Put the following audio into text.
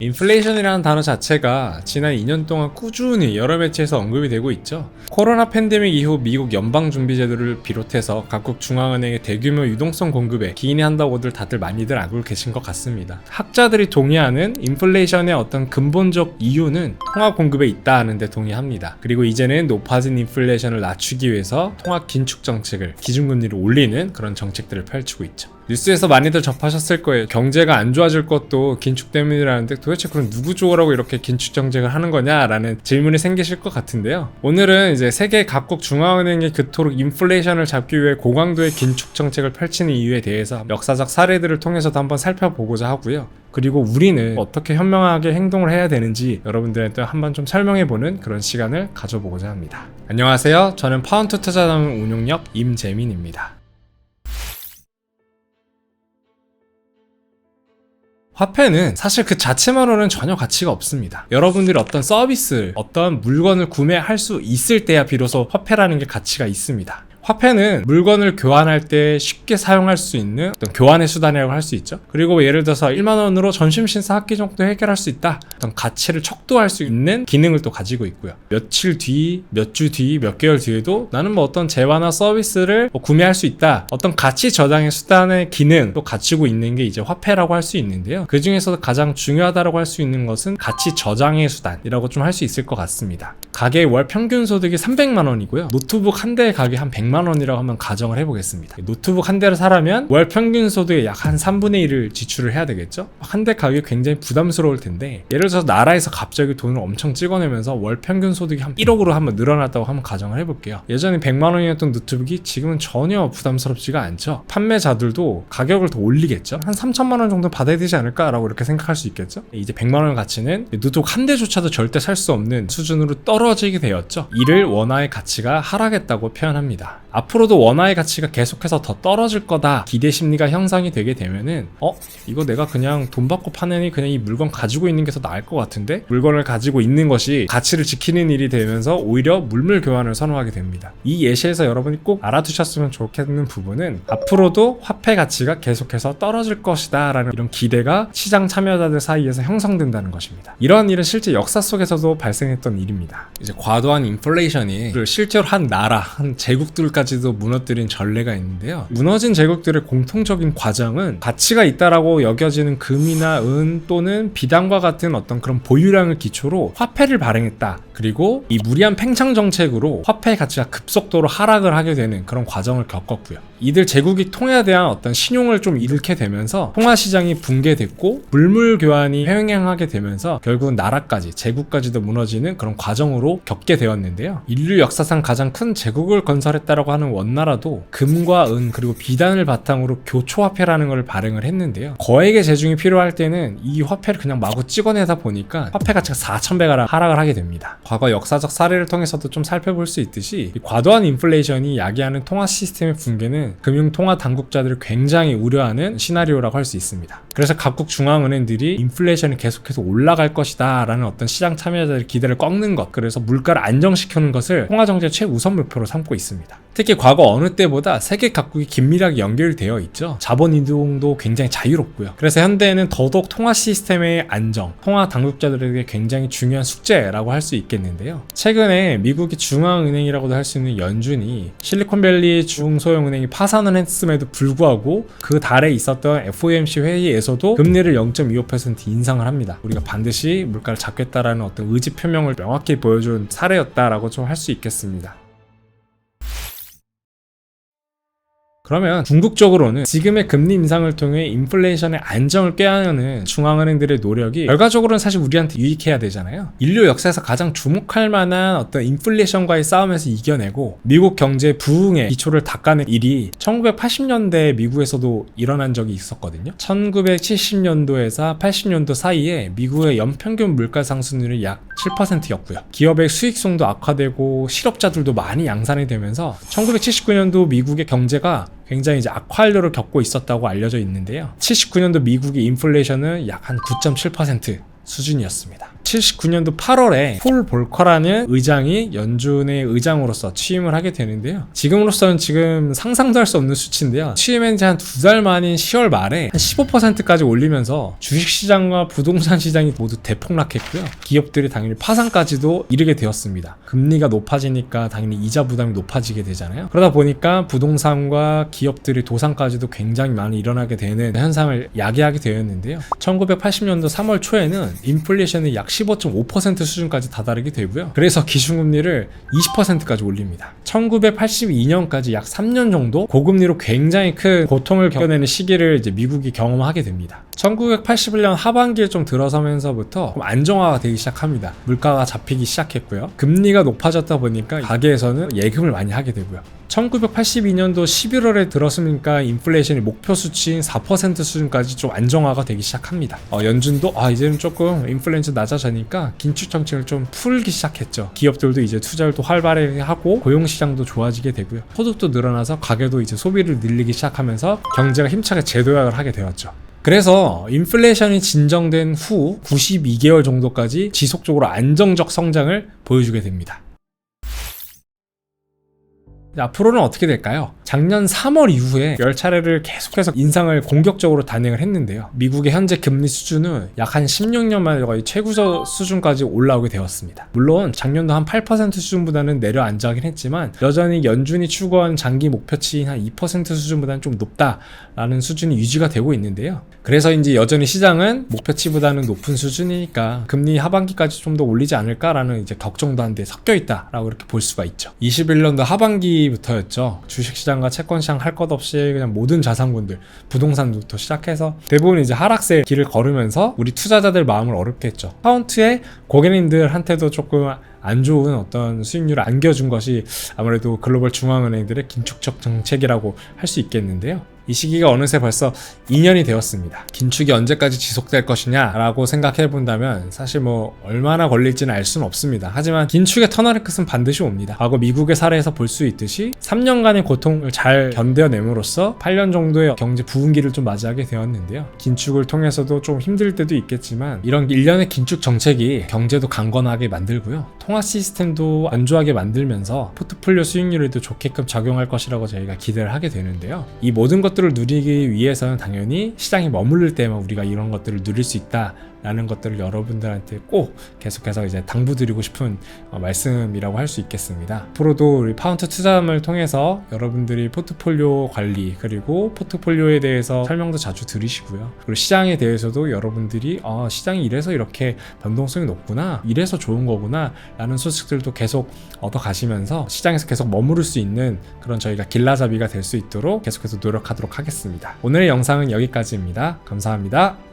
인플레이션이라는 단어 자체가 지난 2년 동안 꾸준히 여러 매체에서 언급이 되고 있죠. 코로나 팬데믹 이후 미국 연방준비제도를 비롯해서 각국 중앙은행의 대규모 유동성 공급에 기인이 한다고들 다들 많이들 알고 계신 것 같습니다. 학자들이 동의하는 인플레이션의 어떤 근본적 이유는 통화 공급에 있다 하는데 동의합니다. 그리고 이제는 높아진 인플레이션을 낮추기 위해서 통화 긴축 정책을, 기준금리를 올리는 그런 정책들을 펼치고 있죠. 뉴스에서 많이들 접하셨을 거예요. 경제가 안 좋아질 것도 긴축 때문이라는데 도대체 그럼 누구 좋으라고 이렇게 긴축 정책을 하는 거냐라는 질문이 생기실 것 같은데요. 오늘은 이제 세계 각국 중앙은행이 그토록 인플레이션을 잡기 위해 고강도의 긴축 정책을 펼치는 이유에 대해서 역사적 사례들을 통해서도 한번 살펴보고자 하고요. 그리고 우리는 어떻게 현명하게 행동을 해야 되는지 여러분들한테 한번 좀 설명해보는 그런 시간을 가져보고자 합니다. 안녕하세요. 저는 파운드 투자자문 운용력 임재민입니다. 화폐는 사실 그 자체만으로는 전혀 가치가 없습니다. 여러분들이 어떤 서비스, 어떤 물건을 구매할 수 있을 때야 비로소 화폐라는 게 가치가 있습니다. 화폐는 물건을 교환할 때 쉽게 사용할 수 있는 어떤 교환의 수단이라고 할 수 있죠. 그리고 예를 들어서 1만원으로 전심 신사 학기 정도 해결할 수 있다. 어떤 가치를 척도할 수 있는 기능을 또 가지고 있고요. 며칠 뒤, 몇 주 뒤, 몇 개월 뒤에도 나는 뭐 어떤 재화나 서비스를 구매할 수 있다. 어떤 가치 저장의 수단의 기능도 가지고 있는 게 이제 화폐라고 할 수 있는데요. 그 중에서도 가장 중요하다고 할 수 있는 것은 가치 저장의 수단이라고 좀 할 수 있을 것 같습니다. 가계의 월 평균 소득이 300만 원이고요. 노트북 한 대의 가격이 한 100만 원이라고 한번 가정을 해보겠습니다. 노트북 한 대를 사려면 월 평균 소득의 약 한 3분의 1을 지출을 해야 되겠죠? 한 대 가격이 굉장히 부담스러울 텐데, 예를 들어서 나라에서 갑자기 돈을 엄청 찍어내면서 월 평균 소득이 한 1억으로 한번 늘어났다고 한번 가정을 해볼게요. 예전에 100만 원이었던 노트북이 지금은 전혀 부담스럽지가 않죠. 판매자들도 가격을 더 올리겠죠? 한 3천만 원 정도 받아야 되지 않을까라고 이렇게 생각할 수 있겠죠? 이제 100만 원 가치는 노트북 한 대조차도 절대 살 수 없는 수준으로 떨어지게 되었죠. 이를 원화의 가치가 하락했다고 표현합니다. 앞으로도 원화의 가치가 계속해서 더 떨어질 거다 기대 심리가 형성이 되게 되면은 이거 내가 그냥 돈 받고 파느니 그냥 이 물건 가지고 있는 게 더 나을 것 같은데, 물건을 가지고 있는 것이 가치를 지키는 일이 되면서 오히려 물물 교환을 선호하게 됩니다. 이 예시에서 여러분이 꼭 알아두셨으면 좋겠는 부분은 앞으로도 화폐 가치가 계속해서 떨어질 것이다 라는 이런 기대가 시장 참여자들 사이에서 형성된다는 것입니다. 이러한 일은 실제 역사 속에서도 발생했던 일입니다. 이제 과도한 인플레이션이 실제로 한 나라, 한 제국들까지도 무너뜨린 전례가 있는데요. 무너진 제국들의 공통적인 과정은 가치가 있다라고 여겨지는 금이나 은 또는 비단과 같은 어떤 그런 보유량을 기초로 화폐를 발행했다. 그리고 이 무리한 팽창 정책으로 화폐의 가치가 급속도로 하락을 하게 되는 그런 과정을 겪었고요. 이들 제국이 통화에 대한 어떤 신용을 좀 잃게 되면서 통화 시장이 붕괴됐고 물물 교환이 횡행하게 되면서 결국은 나라까지, 제국까지도 무너지는 그런 과정으로 겪게 되었는데요. 인류 역사상 가장 큰 제국을 건설했다라고 하는 원나라도 금과 은 그리고 비단을 바탕으로 교초화폐라는 걸 발행을 했는데요. 거액의 재중이 필요할 때는 이 화폐를 그냥 마구 찍어내다 보니까 화폐 가치가 4,000배가 하락을 하게 됩니다. 과거 역사적 사례를 통해서도 좀 살펴볼 수 있듯이 과도한 인플레이션이 야기하는 통화 시스템의 붕괴는 금융통화 당국자들을 굉장히 우려하는 시나리오라고 할 수 있습니다. 그래서 각국 중앙은행들이 인플레이션이 계속해서 올라갈 것이다 라는 어떤 시장 참여자들의 기대를 꺾는 것, 그래서 물가를 안정시키는 것을 통화정책의 최우선 목표로 삼고 있습니다. 특히 과거 어느 때보다 세계 각국이 긴밀하게 연결되어 있죠. 자본 이동도 굉장히 자유롭고요. 그래서 현대에는 더더욱 통화 시스템의 안정, 통화 당국자들에게 굉장히 중요한 숙제라고 할 수 있겠는데요. 최근에 미국의 중앙은행이라고도 할 수 있는 연준이 실리콘밸리 중소형은행이 파산을 했음에도 불구하고 그 달에 있었던 FOMC 회의에서도 금리를 0.25% 인상을 합니다. 우리가 반드시 물가를 잡겠다라는 어떤 의지 표명을 명확히 보여준 사례였다라고 좀 할 수 있겠습니다. 그러면 궁극적으로는 지금의 금리 인상을 통해 인플레이션의 안정을 꾀하는 중앙은행들의 노력이 결과적으로는 사실 우리한테 유익해야 되잖아요. 인류 역사에서 가장 주목할 만한 어떤 인플레이션과의 싸움에서 이겨내고 미국 경제 부흥의 기초를 닦아낸 일이 1980년대 미국에서도 일어난 적이 있었거든요. 1970년도에서 80년도 사이에 미국의 연평균 물가 상승률이 약 7%였고요. 기업의 수익성도 악화되고 실업자들도 많이 양산이 되면서 1979년도 미국의 경제가 굉장히 이제 악화율을 겪고 있었다고 알려져 있는데요. 79년도 미국의 인플레이션은 약 한 9.7% 수준이었습니다. 1979년도 8월에 폴 볼커라는 의장이 연준의 의장으로서 취임을 하게 되는데요. 지금으로서는 지금 상상도 할 수 없는 수치인데요. 취임한 지 한 2달 만인 10월 말에 한 15%까지 올리면서 주식시장과 부동산 시장이 모두 대폭락했고요. 기업들이 당연히 파산까지도 이르게 되었습니다. 금리가 높아지니까 당연히 이자 부담이 높아지게 되잖아요. 그러다 보니까 부동산과 기업들이 도산까지도 굉장히 많이 일어나게 되는 현상을 야기하게 되었는데요. 1980년도 3월 초에는 인플레이션이 약 15.5% 수준까지 다다르게 되고요. 그래서 기준금리를 20%까지 올립니다. 1982년까지 약 3년 정도 고금리로 굉장히 큰 고통을 겪어내는 시기를 이제 미국이 경험하게 됩니다. 1981년 하반기에 좀 들어서면서부터 좀 안정화가 되기 시작합니다. 물가가 잡히기 시작했고요. 금리가 높아졌다 보니까 가계에서는 예금을 많이 하게 되고요. 1982년도 11월에 들었으니까 인플레이션이 목표 수치인 4% 수준까지 좀 안정화가 되기 시작합니다. 연준도 이제는 조금 인플레이션 낮아지니까 긴축 정책을 좀 풀기 시작했죠. 기업들도 이제 투자를 또 활발하게 하고 고용시장도 좋아지게 되고요. 소득도 늘어나서 가계도 이제 소비를 늘리기 시작하면서 경제가 힘차게 재도약을 하게 되었죠. 그래서 인플레이션이 진정된 후 92개월 정도까지 지속적으로 안정적 성장을 보여주게 됩니다. 앞으로는 어떻게 될까요? 작년 3월 이후에 10차례를 계속해서 인상을 공격적으로 단행을 했는데요. 미국의 현재 금리 수준은 약 한 16년 만에 거의 최고 수준까지 올라오게 되었습니다. 물론 작년도 한 8% 수준보다는 내려앉아긴 했지만 여전히 연준이 추구한 장기 목표치인 한 2% 수준보다는 좀 높다라는 수준이 유지가 되고 있는데요. 그래서 이제 여전히 시장은 목표치보다는 높은 수준이니까 금리 하반기까지 좀 더 올리지 않을까라는 이제 걱정도 한데 섞여 있다라고 이렇게 볼 수가 있죠. 21년도 하반기부터였죠. 주식시장과 채권시장 할 것 없이 그냥 모든 자산군들, 부동산부터 시작해서 대부분 이제 하락세 길을 걸으면서 우리 투자자들 마음을 어렵게 했죠. 카운트에 고객님들한테도 조금 안 좋은 어떤 수익률을 안겨준 것이 아무래도 글로벌 중앙은행들의 긴축적 정책이라고 할 수 있겠는데요. 이 시기가 어느새 벌써 2년이 되었습니다. 긴축이 언제까지 지속될 것이냐라고 생각해 본다면 사실 얼마나 걸릴지는 알 수는 없습니다. 하지만 긴축의 터널의 끝은 반드시 옵니다. 과거 미국의 사례에서 볼 수 있듯이 3년간의 고통을 잘 견뎌냄으로써 8년 정도의 경제 부흥기를 좀 맞이하게 되었는데요. 긴축을 통해서도 좀 힘들 때도 있겠지만 이런 일련의 긴축 정책이 경제도 강건하게 만들고요. 통화 시스템도 안좋하게 만들면서 포트폴리오 수익률에도 좋게끔 작용할 것이라고 저희가 기대를 하게 되는데요. 이 모든 것들을 누리기 위해서는 당연히 시장이 머무를 때만 우리가 이런 것들을 누릴 수 있다라는 것들을 여러분들한테 꼭 계속해서 이제 당부드리고 싶은 말씀이라고 할 수 있겠습니다. 앞으로도 우리 파운드 투자함을 통해서 여러분들이 포트폴리오 관리 그리고 포트폴리오에 대해서 설명도 자주 들으시고요. 그리고 시장에 대해서도 여러분들이 시장이 이래서 이렇게 변동성이 높구나, 이래서 좋은 거구나 라는 소식들도 계속 얻어가시면서 시장에서 계속 머무를 수 있는 그런 저희가 길라잡이가 될 수 있도록 계속해서 노력하도록 하겠습니다. 오늘의 영상은 여기까지입니다. 감사합니다.